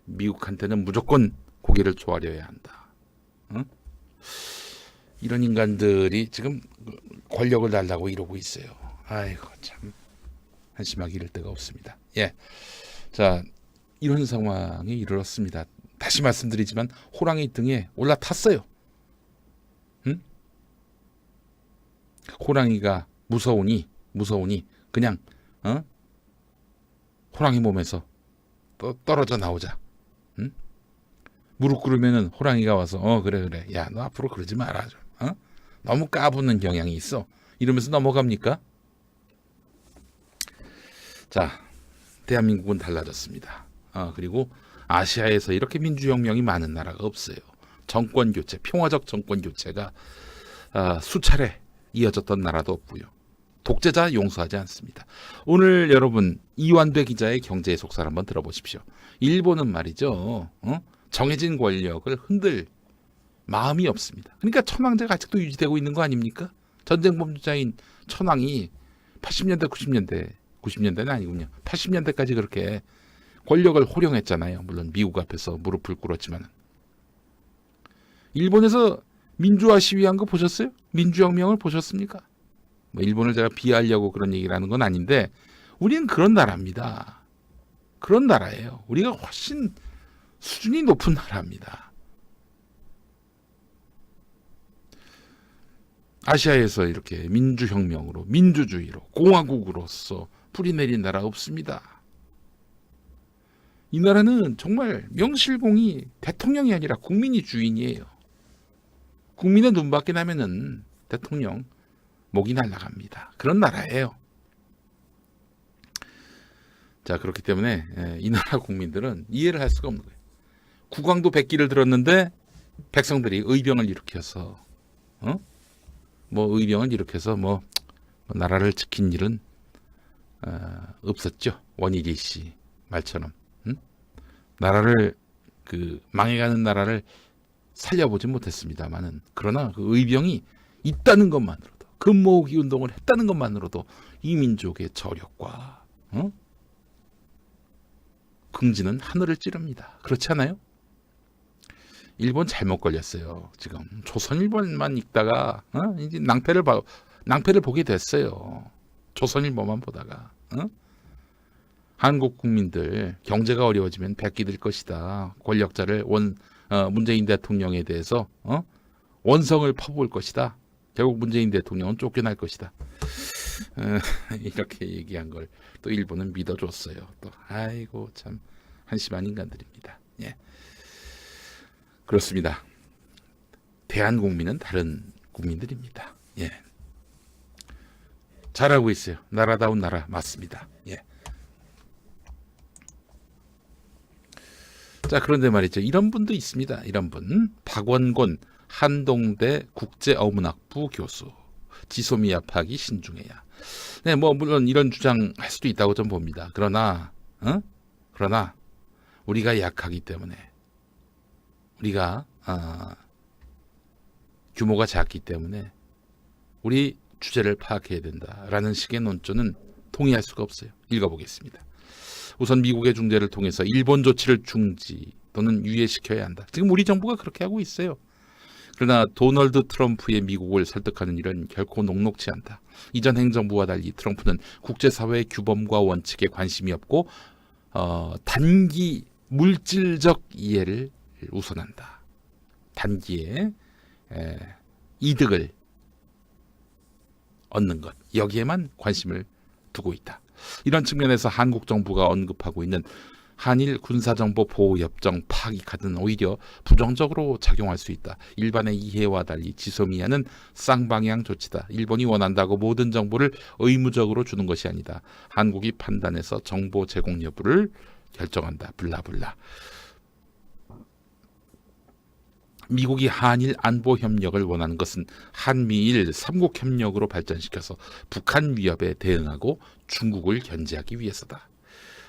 미국한테는 무조건 고개를 조아려야 한다. 이런 인간들이 지금 권력을 달라고 이러고 있어요. 아이고 참 한심하게 이럴 데가 없습니다. 예, 자 이런 상황이 이르렀습니다. 다시 말씀드리지만 호랑이 등에 올라탔어요. 호랑이가 무서우니 그냥 호랑이 몸에서 떨어져 나오자. 무릎 꿇으면은 호랑이가 와서 그래 야 너 앞으로 그러지 마라 좀. 너무 까부는 경향이 있어. 이러면서 넘어갑니까? 자, 대한민국은 달라졌습니다. 그리고 아시아에서 이렇게 민주혁명이 많은 나라가 없어요. 정권 교체, 평화적 정권 교체가 수차례 이어졌던 나라도 없고요. 독재자 용서하지 않습니다. 오늘 여러분 이완배 기자의 경제 속설 한번 들어보십시오. 일본은 말이죠. 정해진 권력을 흔들 마음이 없습니다. 그러니까 천황제가 아직도 유지되고 있는 거 아닙니까? 전쟁 범죄자인 천황이 80년대, 90년대는 아니군요. 80년대까지 그렇게 권력을 호령했잖아요. 물론 미국 앞에서 무릎을 꿇었지만. 일본에서 민주화 시위한 거 보셨어요? 민주혁명을 보셨습니까? 뭐 일본을 제가 비하하려고 그런 얘기를 하는 건 아닌데 우리는 그런 나라입니다. 그런 나라예요. 우리가 훨씬 수준이 높은 나라입니다. 아시아에서 이렇게 민주혁명으로 민주주의로 공화국으로서 뿌리내린 나라 없습니다. 이 나라는 정말 명실공히 대통령이 아니라 국민이 주인이에요. 국민의 눈밖에 나면은 대통령 목이 날아갑니다. 그런 나라예요. 자, 그렇기 때문에 이 나라 국민들은 이해를 할 수가 없는 거예요. 국왕도 백기를 들었는데 백성들이 의병을 일으켜서 의병을 일으켜서 나라를 지킨 일은 없었죠. 원희리 씨 말처럼 나라를 망해가는 나라를 살려보진 못했습니다만은, 그러나 그 의병이 있다는 것만으로도, 금모으기 운동을 했다는 것만으로도 이 민족의 저력과 긍지는 하늘을 찌릅니다. 그렇지 않아요? 일본 잘못 걸렸어요. 지금 조선일보만 읽다가 이제 낭패를 보게 됐어요. 조선일보만 보다가 한국 국민들 경제가 어려워지면 베끼들 것이다. 권력자를 문재인 대통령에 대해서 원성을 퍼부을 것이다. 결국 문재인 대통령은 쫓겨날 것이다. 이렇게 얘기한 걸 또 일본은 믿어줬어요. 또 아이고 참 한심한 인간들입니다. 예. 그렇습니다. 대한국민은 다른 국민들입니다. 예. 잘하고 있어요. 나라다운 나라 맞습니다. 예. 자, 그런데 말이죠. 이런 분도 있습니다. 이런 분. 박원곤 한동대 국제어문학부 교수. 지소미아 파기 신중해야. 네, 물론 이런 주장할 수도 있다고 좀 봅니다. 그러나 우리가 약하기 때문에, 우리가 규모가 작기 때문에 우리 주제를 파악해야 된다라는 식의 논조는 동의할 수가 없어요. 읽어보겠습니다. 우선 미국의 중재를 통해서 일본 조치를 중지 또는 유예시켜야 한다. 지금 우리 정부가 그렇게 하고 있어요. 그러나 도널드 트럼프의 미국을 설득하는 일은 결코 녹록지 않다. 이전 행정부와 달리 트럼프는 국제사회의 규범과 원칙에 관심이 없고 단기 물질적 이해를 우선한다. 단기에 이득을 얻는 것, 여기에만 관심을 두고 있다. 이런 측면에서 한국 정부가 언급하고 있는 한일 군사정보 보호협정 파기 카드는 오히려 부정적으로 작용할 수 있다. 일반의 이해와 달리 지소미아는 쌍방향 조치다. 일본이 원한다고 모든 정보를 의무적으로 주는 것이 아니다. 한국이 판단해서 정보 제공 여부를 결정한다. 블라블라. 미국이 한일 안보 협력을 원하는 것은 한미일 삼국 협력으로 발전시켜서 북한 위협에 대응하고 중국을 견제하기 위해서다.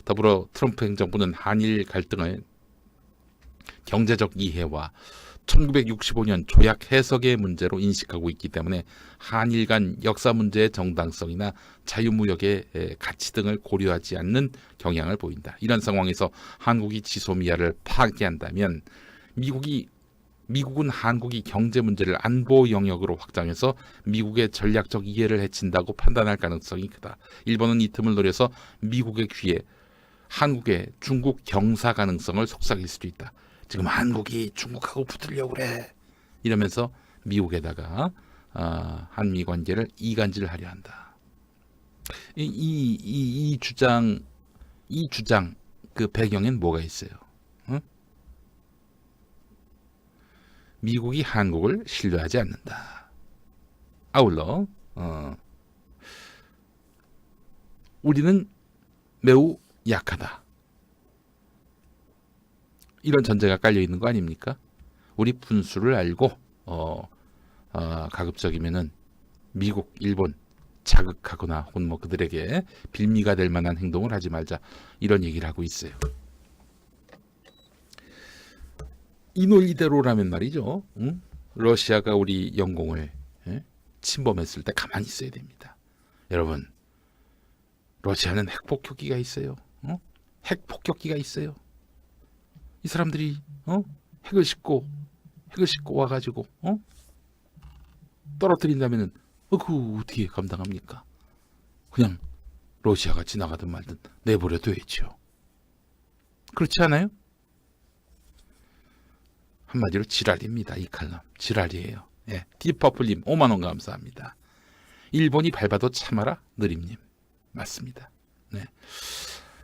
더불어 트럼프 행정부는 한일 갈등을 경제적 이해와 1965년 조약 해석의 문제로 인식하고 있기 때문에 한일 간 역사 문제의 정당성이나 자유무역의 가치 등을 고려하지 않는 경향을 보인다. 이런 상황에서 한국이 지소미아를 파기한다면 미국은 한국이 경제 문제를 안보 영역으로 확장해서 미국의 전략적 이해를 해친다고 판단할 가능성이 크다. 일본은 이 틈을 노려서 미국의 귀에 한국의 중국 경사 가능성을 속삭일 수도 있다. 지금 한국이 중국하고 붙으려고 그래. 이러면서 미국에다가 한미 관계를 이간질하려 한다. 이 주장 그 배경엔 뭐가 있어요? 미국이 한국을 신뢰하지 않는다. 아울러 우리는 매우 약하다. 이런 전제가 깔려 있는 거 아닙니까? 우리 분수를 알고 가급적이면은 미국, 일본 자극하거나 혹은 그들에게 빌미가 될 만한 행동을 하지 말자, 이런 얘기를 하고 있어요. 이 논리대로라면 말이죠. 러시아가 우리 영공을 침범했을 때 가만히 있어야 됩니다. 여러분, 러시아는 핵폭격기가 있어요. 핵폭격기가 있어요. 이 사람들이 핵을 싣고 와가지고 떨어뜨린다면은 그 어떻게 감당합니까? 그냥 러시아가 지나가든 말든 내버려둬야죠. 그렇지 않아요? 한마디로 지랄입니다. 이 칼럼 지랄이에요. 예, 딥퍼플님 5만 원 감사합니다. 일본이 밟아도 참아라 느림님 맞습니다. 네.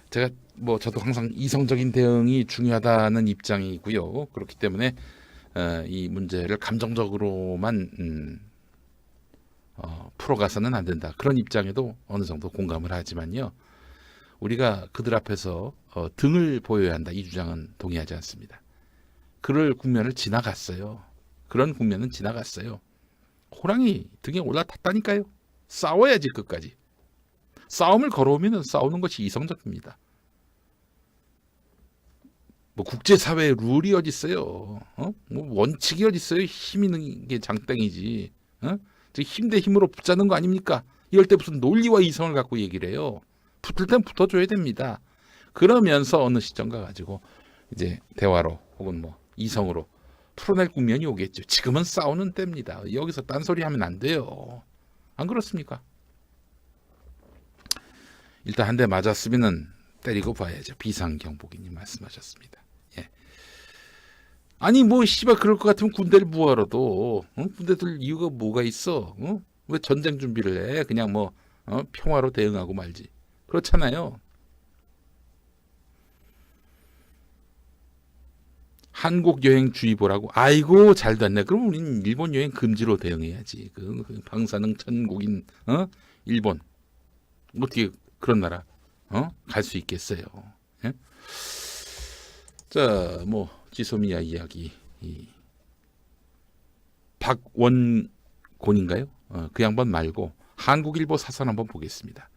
제가 뭐 저도 항상 이성적인 대응이 중요하다는 입장이고요. 그렇기 때문에 이 문제를 감정적으로만 풀어가서는 안 된다. 그런 입장에도 어느 정도 공감을 하지만요. 우리가 그들 앞에서 등을 보여야 한다. 이 주장은 동의하지 않습니다. 그럴 국면을 지나갔어요. 그런 국면은 지나갔어요. 호랑이 등에 올라탔다니까요. 싸워야지 끝까지. 싸움을 걸어오면 싸우는 것이 이성적입니다. 뭐 국제사회의 룰이 어디 있어요? 뭐 원칙이 어디 있어요? 힘 있는 게 장땡이지. 힘 대 힘으로 붙자는 거 아닙니까? 이럴 때 무슨 논리와 이성을 갖고 얘기를 해요. 붙을 땐 붙어줘야 됩니다. 그러면서 어느 시점가 가지고 이제 대화로 혹은 뭐 이성으로 풀어낼 국면이 오겠죠. 지금은 싸우는 때입니다. 여기서 딴소리 하면 안 돼요. 안 그렇습니까? 일단 한 대 맞았으면은 때리고 봐야죠. 비상경보기님 말씀하셨습니다. 예. 아니 뭐 씨발 그럴 것 같으면 군대를 뭐하러도 군대 들 이유가 뭐가 있어? 왜 전쟁 준비를 해? 그냥 뭐 평화로 대응하고 말지. 그렇잖아요. 한국 여행 주의보라고. 아이고 잘 됐네. 그럼 우리는 일본 여행 금지로 대응해야지. 그 방사능 천국인 일본 어떻게 그런 나라 갈 수 있겠어요. 예? 자, 뭐 지소미아 이야기 박원곤인가요? 그 양반 말고 한국일보 사설 한번 보겠습니다.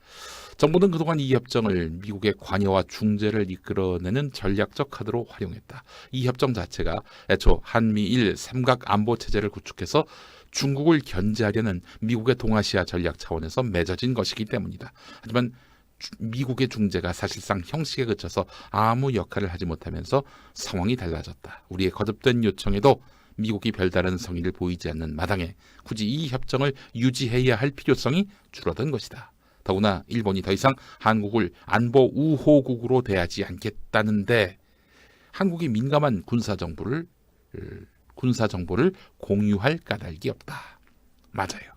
정부는 그동안 이 협정을 미국의 관여와 중재를 이끌어내는 전략적 카드로 활용했다. 이 협정 자체가 애초 한미일 삼각 안보 체제를 구축해서 중국을 견제하려는 미국의 동아시아 전략 차원에서 맺어진 것이기 때문이다. 하지만 미국의 중재가 사실상 형식에 그쳐서 아무 역할을 하지 못하면서 상황이 달라졌다. 우리의 거듭된 요청에도 미국이 별다른 성의를 보이지 않는 마당에 굳이 이 협정을 유지해야 할 필요성이 줄어든 것이다. 더구나 일본이 더 이상 한국을 안보 우호국으로 대하지 않겠다는데 한국이 민감한 군사 정보를 공유할 까닭이 없다. 맞아요.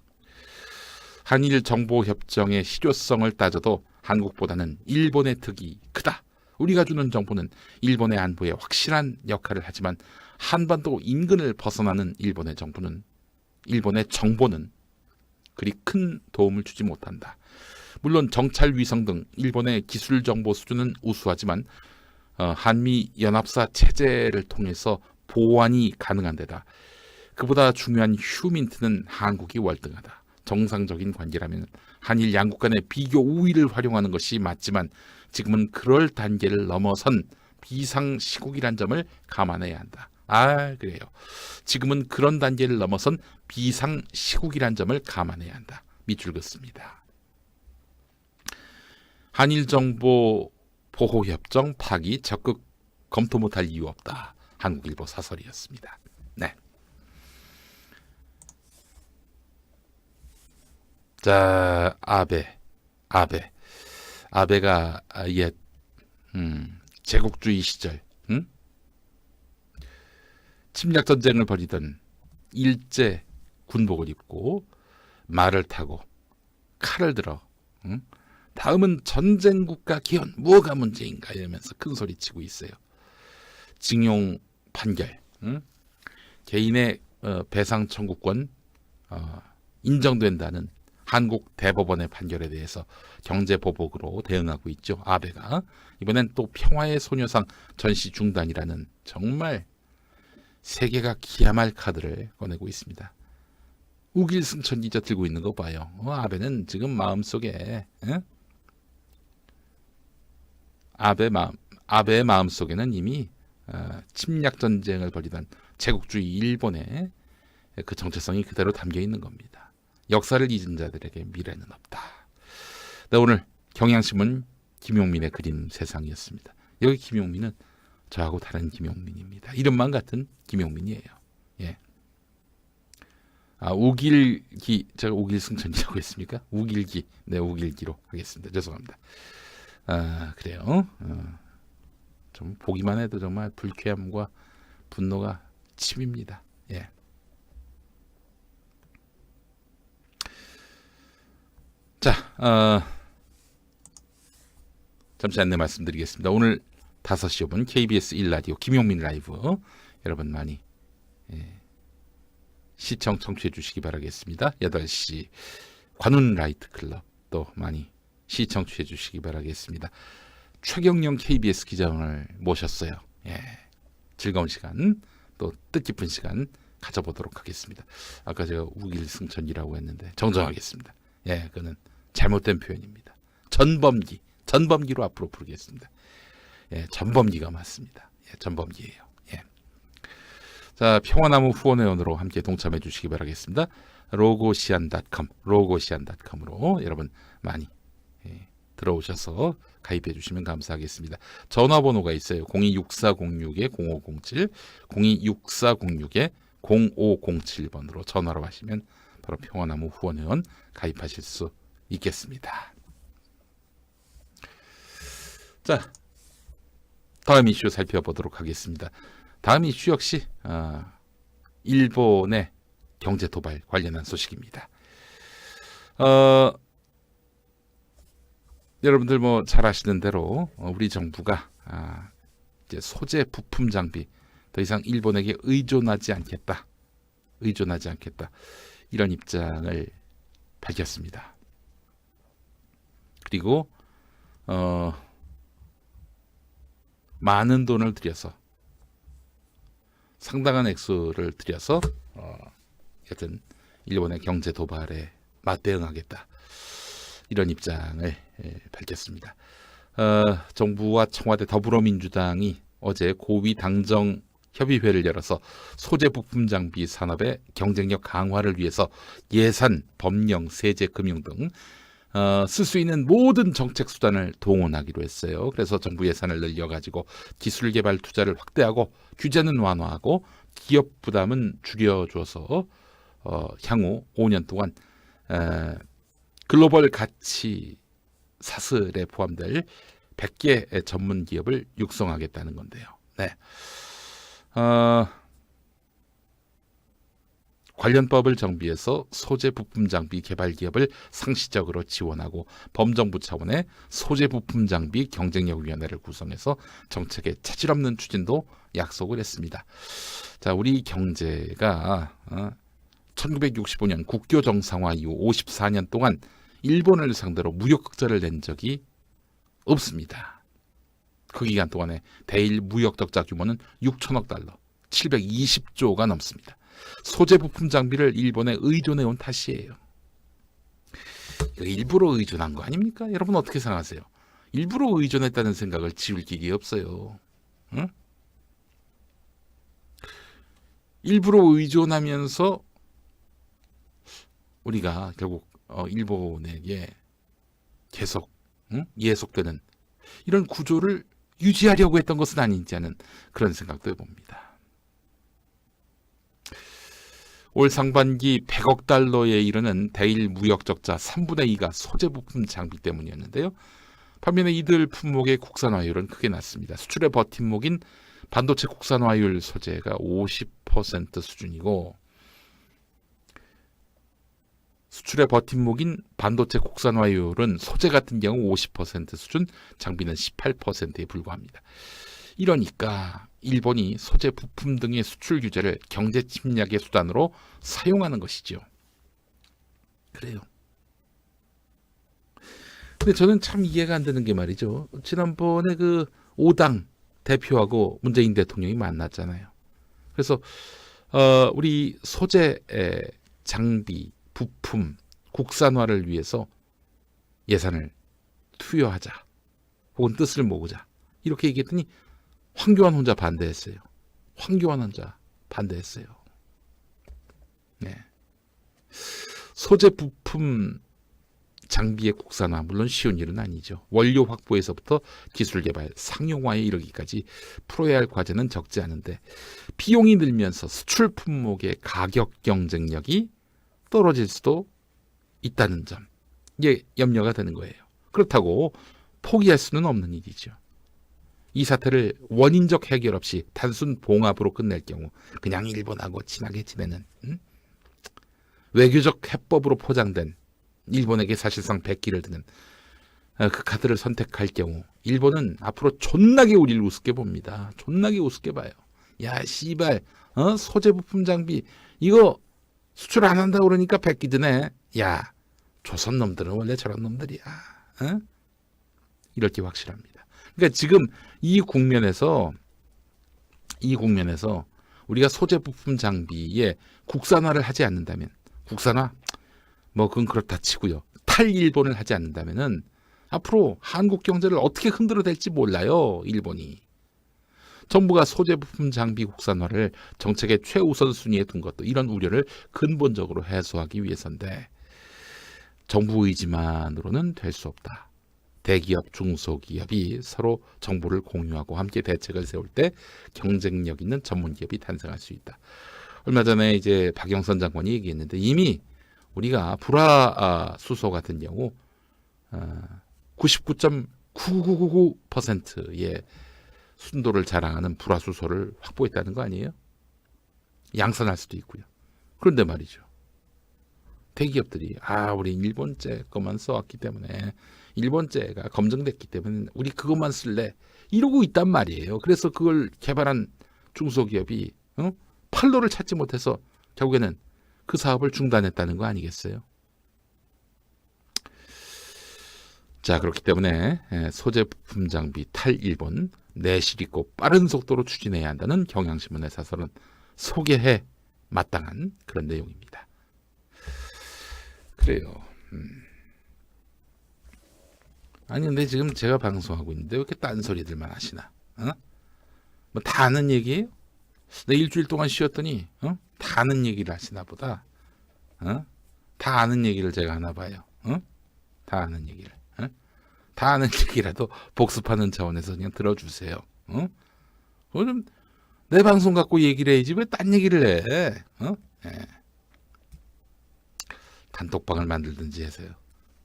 한일 정보협정의 실효성을 따져도 한국보다는 일본의 득이 크다. 우리가 주는 정보는 일본의 안보에 확실한 역할을 하지만 한반도 인근을 벗어나는 일본의 정보는 그리 큰 도움을 주지 못한다. 물론 정찰 위성 등 일본의 기술 정보 수준은 우수하지만 한미 연합사 체제를 통해서 보완이 가능한 데다 그보다 중요한 휴민트는 한국이 월등하다. 정상적인 관계라면 한일 양국 간의 비교 우위를 활용하는 것이 맞지만 지금은 그럴 단계를 넘어선 비상시국이란 점을 감안해야 한다. 그래요. 지금은 그런 단계를 넘어선 비상시국이란 점을 감안해야 한다. 밑줄 긋습니다. 한일정보 보호협정 파기 적극 검토 못할 이유 없다. 한국일보 사설이었습니다. 네. 자, 아베가 옛 제국주의 시절 침략 전쟁을 벌이던 일제 군복을 입고 말을 타고 칼을 들어 다음은 전쟁 국가 기원 뭐가 문제인가 이러면서 큰 소리 치고 있어요. 징용 판결, 개인의 배상 청구권 인정된다는 한국 대법원의 판결에 대해서 경제 보복으로 대응하고 있죠. 아베가 이번엔 또 평화의 소녀상 전시 중단이라는 정말 세계가 기야말 카드를 꺼내고 있습니다. 우길승천 기자 들고 있는 거 봐요. 아베는 지금 마음속에 아베의 마음속에는 이미 침략 전쟁을 벌이던 제국주의 일본의 그 정체성이 그대로 담겨 있는 겁니다. 역사를 잊은 자들에게 미래는 없다. 네, 오늘 경향신문 김용민의 그림 세상이었습니다. 여기 김용민은 저하고 다른 김용민입니다. 이름만 같은 김용민이에요. 예. 우길기 제가 우길승천이라고 했습니까? 우길기. 네, 우길기로 하겠습니다. 죄송합니다. 그래요. 좀 보기만 해도 정말 불쾌함과 분노가 치밉니다. 예. 자, 잠시 안내 말씀드리겠습니다. 오늘 5시 5분 KBS 1라디오 김용민 라이브 여러분 많이 시청 청취해 주시기 바라겠습니다. 8시 관훈 라이트 클럽 또 많이 시청 청취해 주시기 바라겠습니다. 최경영 KBS 기자 오늘 모셨어요. 예, 즐거운 시간 또 뜻깊은 시간 가져보도록 하겠습니다. 아까 제가 우길승천이라고 했는데 정정하겠습니다. 예, 그거는 잘못된 표현입니다. 전범기로 앞으로 부르겠습니다. 예, 전범기가 맞습니다. 예, 전범기예요. 예. 자, 평화나무 후원회원으로 함께 동참해 주시기 바라겠습니다. 로고시안닷컴으로 여러분 많이 들어오셔서 가입해 주시면 감사하겠습니다. 전화번호가 있어요. 026406-0507, 026406-0507번으로 전화로 하시면 바로 평화나무 후원회원 가입하실 수 있겠습니다. 자, 다음 이슈 살펴보도록 하겠습니다. 다음 이슈 역시 일본의 경제 도발 관련한 소식입니다. 여러분들 뭐 잘 아시는 대로 우리 정부가 이제 소재 부품 장비 더 이상 일본에게 의존하지 않겠다 이런 입장을 밝혔습니다. 그리고 많은 돈을 들여서 상당한 액수를 들여서 여튼 일본의 경제 도발에 맞대응하겠다 이런 입장을 밝혔습니다. 정부와 청와대 더불어민주당이 어제 고위 당정 협의회를 열어서 소재 부품 장비 산업의 경쟁력 강화를 위해서 예산, 법령, 세제, 금융 등 쓸 수 있는 모든 정책 수단을 동원하기로 했어요. 그래서 정부 예산을 늘려가지고 기술 개발 투자를 확대하고 규제는 완화하고 기업 부담은 줄여줘서 향후 5년 동안 글로벌 가치 사슬에 포함될 100개 전문 기업을 육성하겠다는 건데요. 네. 관련법을 정비해서 소재 부품 장비 개발 기업을 상시적으로 지원하고 범정부 차원의 소재 부품 장비 경쟁력위원회를 구성해서 정책에 차질 없는 추진도 약속을 했습니다. 자, 우리 경제가 1965년 국교 정상화 이후 54년 동안 일본을 상대로 무역 흑자를 낸 적이 없습니다. 그 기간 동안에 대일 무역 적자 규모는 6천억 달러, 720조가 넘습니다. 소재 부품 장비를 일본에 의존해 온 탓이에요. 일부러 의존한 거 아닙니까? 여러분 어떻게 생각하세요? 일부러 의존했다는 생각을 지울 기계 없어요. 응? 일부러 의존하면서 우리가 결국 일본에게 계속 예속되는 이런 구조를 유지하려고 했던 것은 아닌지 하는 그런 생각도 해봅니다. 올 상반기 100억 달러에 이르는 대일 무역 적자 3분의 2가 소재 부품 장비 때문이었는데요. 반면에 이들 품목의 국산화율은 크게 낮습니다. 수출의 버팀목인 반도체 국산화율 소재가 50% 수준이고 수출의 버팀목인 반도체 국산화율은 소재 같은 경우 50% 수준, 장비는 18%에 불과합니다. 이러니까 일본이 소재 부품 등의 수출 규제를 경제 침략의 수단으로 사용하는 것이죠. 그래요. 근데 저는 참 이해가 안 되는 게 말이죠. 지난번에 그 5당 대표하고 문재인 대통령이 만났잖아요. 그래서 우리 소재 장비, 부품, 국산화를 위해서 예산을 투여하자. 혹은 뜻을 모으자. 이렇게 얘기했더니 황교안 혼자 반대했어요. 네. 소재 부품 장비의 국산화 물론 쉬운 일은 아니죠. 원료 확보에서부터 기술 개발, 상용화에 이르기까지 풀어야 할 과제는 적지 않은데 비용이 늘면서 수출 품목의 가격 경쟁력이 떨어질 수도 있다는 점. 이게 염려가 되는 거예요. 그렇다고 포기할 수는 없는 일이죠. 이 사태를 원인적 해결 없이 단순 봉합으로 끝낼 경우 그냥 일본하고 친하게 지내는 외교적 해법으로 포장된 일본에게 사실상 백기를 드는 그 카드를 선택할 경우 일본은 앞으로 존나게 우리를 우습게 봅니다. 존나게 우습게 봐요. 야 씨발 소재 부품 장비 이거 수출 안 한다 그러니까 백기 드네. 야 조선 놈들은 원래 저런 놈들이야. 이럴 게 확실합니다. 그러니까 지금 이 국면에서 우리가 소재 부품 장비에 국산화를 하지 않는다면 국산화 뭐 그건 그렇다 치고요. 탈일본을 하지 않는다면은 앞으로 한국 경제를 어떻게 흔들어 댈지 몰라요. 일본이. 정부가 소재 부품 장비 국산화를 정책의 최우선 순위에 둔 것도 이런 우려를 근본적으로 해소하기 위해서인데 정부 의지만으로는 될 수 없다. 대기업, 중소기업이 서로 정보를 공유하고 함께 대책을 세울 때 경쟁력 있는 전문기업이 탄생할 수 있다. 얼마 전에 이제 박영선 장관이 얘기했는데 이미 우리가 불화수소 같은 경우 99.9999%의 순도를 자랑하는 불화수소를 확보했다는 거 아니에요? 양산할 수도 있고요. 그런데 말이죠. 대기업들이 우리 일본제 것만 써왔기 때문에 일본제가 검증됐기 때문에 우리 그것만 쓸래 이러고 있단 말이에요. 그래서 그걸 개발한 중소기업이 판로를 찾지 못해서 결국에는 그 사업을 중단했다는 거 아니겠어요? 자 그렇기 때문에 소재 부품 장비 탈일본 내실 있고 빠른 속도로 추진해야 한다는 경향신문의 사설은 소개해 마땅한 그런 내용입니다. 그래요. 아니 근데 지금 제가 방송하고 있는데 왜 이렇게 딴소리들만 하시나? 뭐 다 아는 얘기예요? 내 일주일 동안 쉬었더니 다 아는 얘기를 하시나 보다. 다 아는 얘기를 제가 하나 봐요. 다 아는 얘기를. 다 아는 얘기라도 복습하는 차원에서 그냥 들어주세요. 좀 내 방송 갖고 얘기를 해야지 왜 딴 얘기를 해? 단톡방을 만들든지 해서요.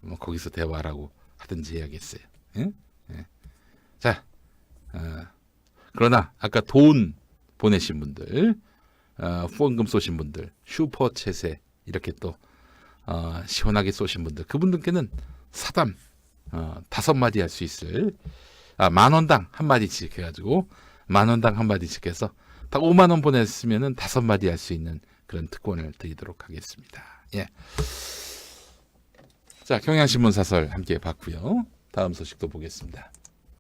뭐 거기서 대화라고 하든지 해야겠어요. 자, 그러나 아까 돈 보내신 분들, 후원금 쏘신 분들, 슈퍼챗에 이렇게 또 시원하게 쏘신 분들, 그분들께는 사담 5마디 할 수 있을 10,000원당 1마디씩 해가지고 10,000원당 1마디씩 해서 딱 50,000원 보냈으면은 5마디 할 수 있는 그런 특권을 드리도록 하겠습니다. 예. 자, 경향신문 사설 함께 봤고요. 다음 소식도 보겠습니다.